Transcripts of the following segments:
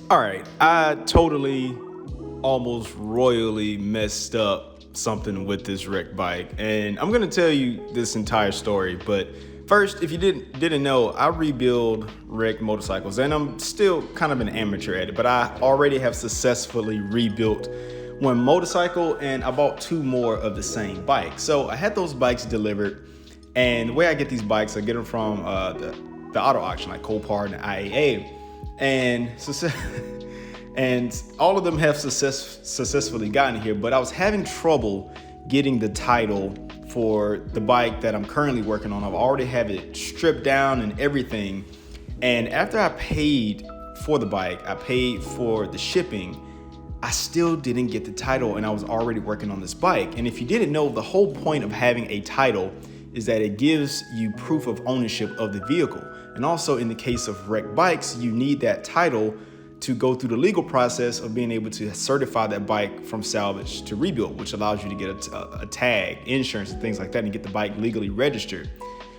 All right, I totally, almost royally messed up something with this wreck bike, and I'm gonna tell you this entire story. But first, if you didn't know, I rebuild wrecked motorcycles, and I'm still kind of an amateur at it. But I already have successfully rebuilt one motorcycle, and I bought two more of the same bike. So I had those bikes delivered, and the way I get these bikes, I get them from the auto auction like Copart and IAA. And and all of them have successfully gotten here, but I was having trouble getting the title for the bike that I'm currently working on. I've already have it stripped down and everything. And after I paid for the bike, I paid for the shipping, I still didn't get the title, and I was already working on this bike. And if you didn't know, the whole point of having a title is that it gives you proof of ownership of the vehicle. And also in the case of wrecked bikes, you need that title to go through the legal process of being able to certify that bike from salvage to rebuild, which allows you to get a tag, insurance, and things like that, and get the bike legally registered.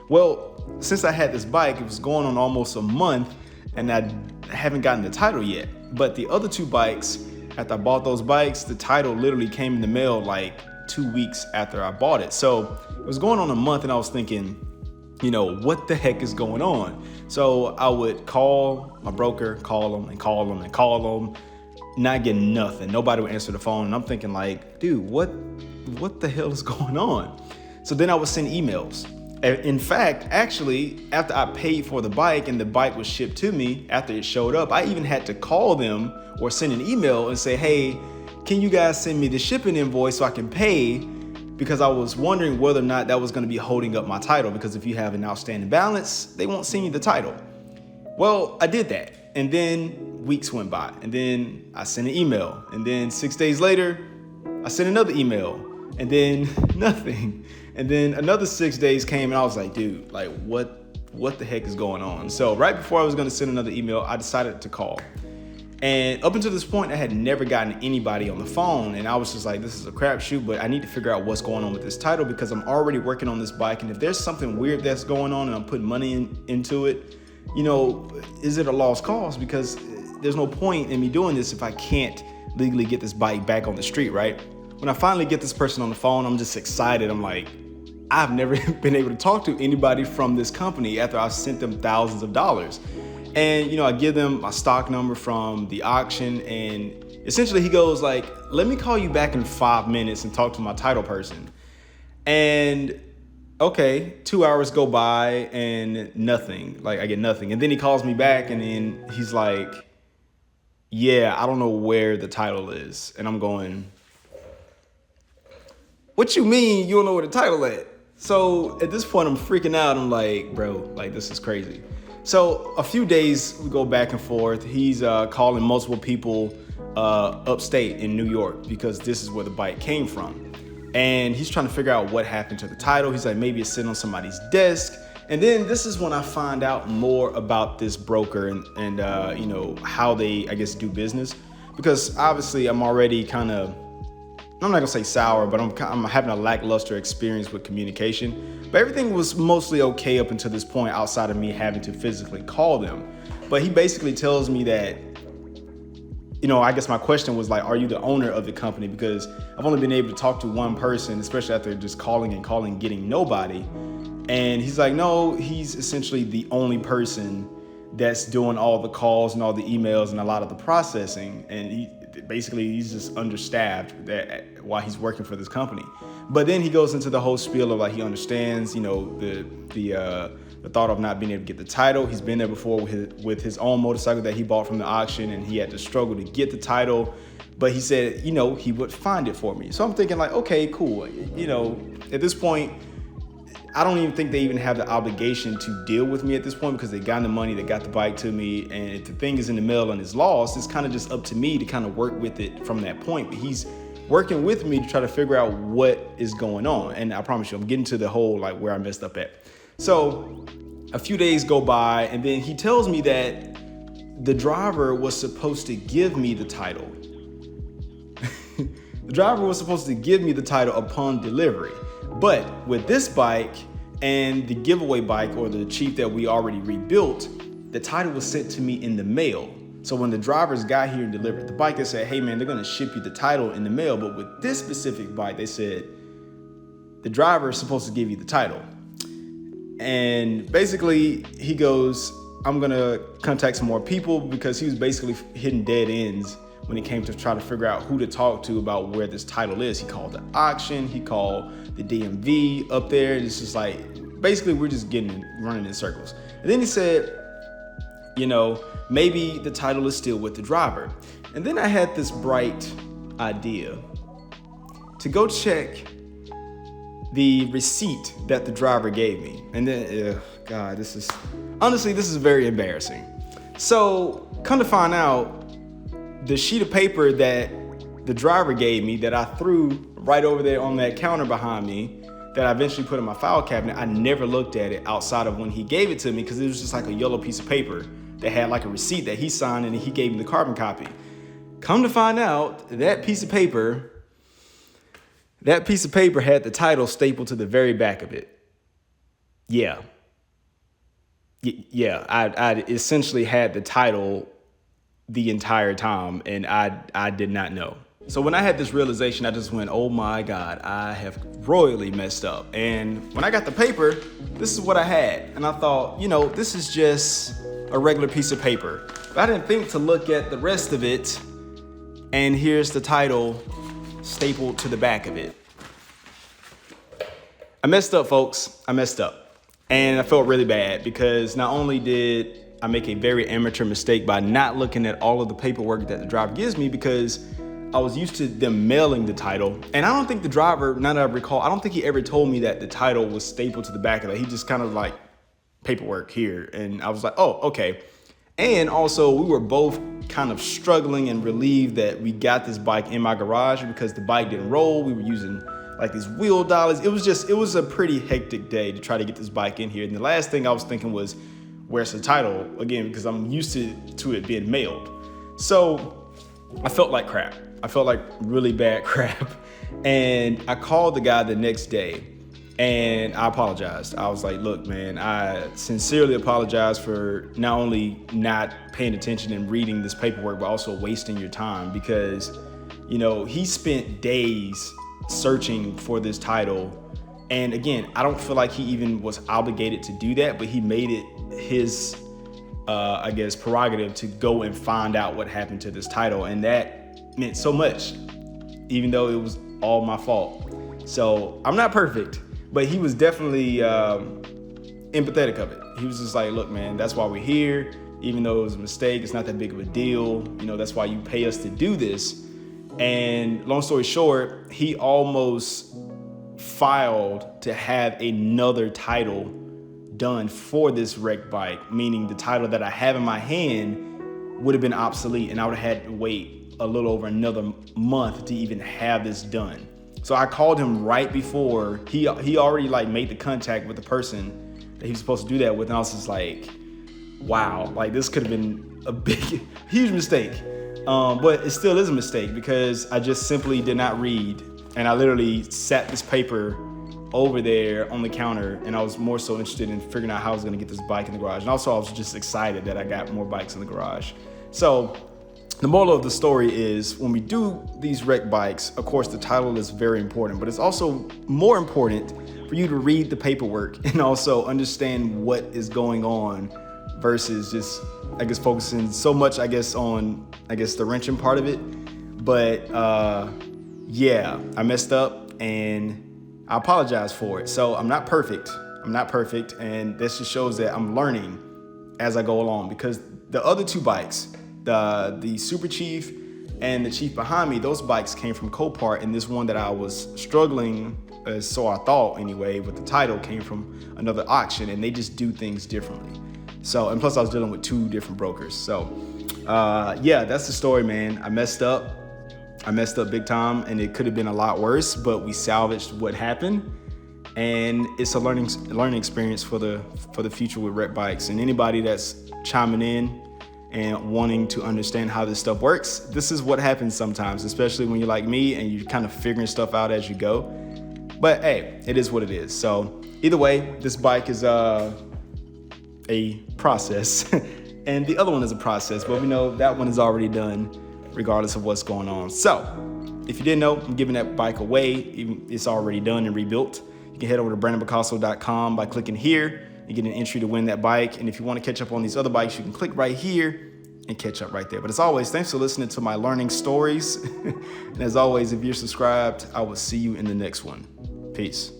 Well, since I had this bike, it was going on almost a month, and I haven't gotten the title yet. But the other two bikes, after I bought those bikes, the title literally came in the mail like 2 weeks after I bought it. So it was going on a month, and I was thinking, what the heck is going on? So I would call my broker, call them, not getting nothing. Nobody would answer the phone. And I'm thinking like, dude, what the hell is going on? So then I would send emails. In fact, actually, after I paid for the bike and the bike was shipped to me, after it showed up, I even had to call them or send an email and say, hey, can you guys send me the shipping invoice so I can pay? Because I was wondering whether or not that was going to be holding up my title, because if you have an outstanding balance, they won't send you the title. Well, I did that, and then weeks went by, and then I sent an email, and then 6 days later, I sent another email, and then nothing. And then another 6 days came, and I was like, dude, like what the heck is going on? So right before I was going to send another email, I decided to call. And up until this point, I had never gotten anybody on the phone, and I was just like, this is a crapshoot, but I need to figure out what's going on with this title, because I'm already working on this bike, and if there's something weird that's going on and I'm putting money into it, is it a lost cause? Because there's no point in me doing this if I can't legally get this bike back on the street, right? When I finally get this person on the phone, I'm just excited. I'm like, I've never been able to talk to anybody from this company after I've sent them thousands of dollars. And, I give them my stock number from the auction, and essentially he goes like, let me call you back in 5 minutes and talk to my title person. And okay, 2 hours go by and nothing, like I get nothing. And then he calls me back, and then he's like, yeah, I don't know where the title is. And I'm going, what you mean you don't know where the title at? So at this point I'm freaking out. I'm like, bro, like this is crazy. So a few days we go back and forth. He's calling multiple people upstate in New York, because this is where the bike came from. And he's trying to figure out what happened to the title. He's like, maybe it's sitting on somebody's desk. And then this is when I find out more about this broker and how they, I guess, do business. Because obviously I'm already kind of, I'm not gonna say sour, but I'm having a lackluster experience with communication. But everything was mostly okay up until this point, outside of me having to physically call them. But he basically tells me that, I guess my question was like, are you the owner of the company? Because I've only been able to talk to one person, especially after just calling, getting nobody. And he's like, no, he's essentially the only person that's doing all the calls and all the emails and a lot of the processing. And he's just understaffed while he's working for this company. But then he goes into the whole spiel of like, he understands, the thought of not being able to get the title. He's been there before with his own motorcycle that he bought from the auction, and he had to struggle to get the title. But he said, he would find it for me. So I'm thinking like, okay, cool. At this point, I don't even think they even have the obligation to deal with me at this point, because they got the money, they got the bike to me, and if the thing is in the mail and is lost, it's kind of just up to me to kind of work with it from that point. But he's working with me to try to figure out what is going on. And I promise you, I'm getting to the whole like where I messed up at. So a few days go by, and then he tells me that the driver was supposed to give me the title. The driver was supposed to give me the title upon delivery. But with this bike and the giveaway bike, or the Chief that we already rebuilt, the title was sent to me in the mail. So when the drivers got here and delivered the bike, they said, hey man, they're gonna ship you the title in the mail. But with this specific bike, they said the driver is supposed to give you the title. And basically he goes, I'm gonna contact some more people, because he was basically hitting dead ends when it came to try to figure out who to talk to about where this title is. He called the auction, he called the DMV up there. It's just like, basically we're just running in circles. And then he said, maybe the title is still with the driver. And then I had this bright idea to go check the receipt that the driver gave me. And then, this is very embarrassing. So come to find out, the sheet of paper that the driver gave me that I threw right over there on that counter behind me, that I eventually put in my file cabinet, I never looked at it outside of when he gave it to me, because it was just like a yellow piece of paper that had like a receipt that he signed, and he gave me the carbon copy. Come to find out, that piece of paper had the title stapled to the very back of it. Yeah, I essentially had the title the entire time, and I did not know. So when I had this realization, I just went, oh my God, I have royally messed up. And when I got the paper, this is what I had. And I thought, this is just a regular piece of paper. But I didn't think to look at the rest of it, and here's the title stapled to the back of it. I messed up, folks. I messed up. And I felt really bad, because not only did I make a very amateur mistake by not looking at all of the paperwork that the driver gives me, because I was used to them mailing the title. And I don't think the driver, now that I recall, I don't think he ever told me that the title was stapled to the back of it. He just kind of like, paperwork here. And I was like, oh, okay. And also we were both kind of struggling and relieved that we got this bike in my garage, because the bike didn't roll. We were using like these wheel dollies. It was a pretty hectic day to try to get this bike in here. And the last thing I was thinking was, where's the title? Again, because I'm used to it being mailed. So I felt like crap. I felt like really bad crap. And I called the guy the next day, and I apologized. I was like, look, man, I sincerely apologize for not only not paying attention and reading this paperwork, but also wasting your time, because, he spent days searching for this title. And again, I don't feel like he even was obligated to do that, but he made it his, prerogative to go and find out what happened to this title. And that meant so much, even though it was all my fault. So I'm not perfect, but he was definitely empathetic of it. He was just like, look, man, that's why we're here. Even though it was a mistake, it's not that big of a deal. That's why you pay us to do this. And long story short, he almost filed to have another title done for this wrecked bike, meaning the title that I have in my hand would have been obsolete, and I would have had to wait a little over another month to even have this done. So I called him right before he already like made the contact with the person that he was supposed to do that with, and I was just like, wow, like this could have been a big, huge mistake. But it still is a mistake, because I just simply did not read, and I literally sat this paper over there on the counter, and I was more so interested in figuring out how I was gonna get this bike in the garage. And also I was just excited that I got more bikes in the garage. So the moral of the story is, when we do these wrecked bikes, of course the title is very important, but it's also more important for you to read the paperwork and also understand what is going on, versus just, focusing so much, on, the wrenching part of it. But yeah, I messed up, and I apologize for it. So I'm not perfect. And this just shows that I'm learning as I go along, because the other two bikes, the Super Chief and the Chief behind me, those bikes came from Copart, and this one that I was struggling, so I thought anyway, with the title, came from another auction, and they just do things differently. So, and plus I was dealing with two different brokers. So yeah, that's the story, man. I messed up big time, and it could have been a lot worse, but we salvaged what happened. And it's a learning experience for the future with wrecked bikes. And anybody that's chiming in and wanting to understand how this stuff works, this is what happens sometimes, especially when you're like me and you're kind of figuring stuff out as you go. But hey, it is what it is. So either way, this bike is a process. And the other one is a process, but we know that one is already done regardless of what's going on. So if you didn't know, I'm giving that bike away. It's already done and rebuilt. You can head over to BrandonBicasso.com by clicking here. You get an entry to win that bike. And if you want to catch up on these other bikes, you can click right here and catch up right there. But as always, thanks for listening to my learning stories. And as always, if you're subscribed, I will see you in the next one. Peace.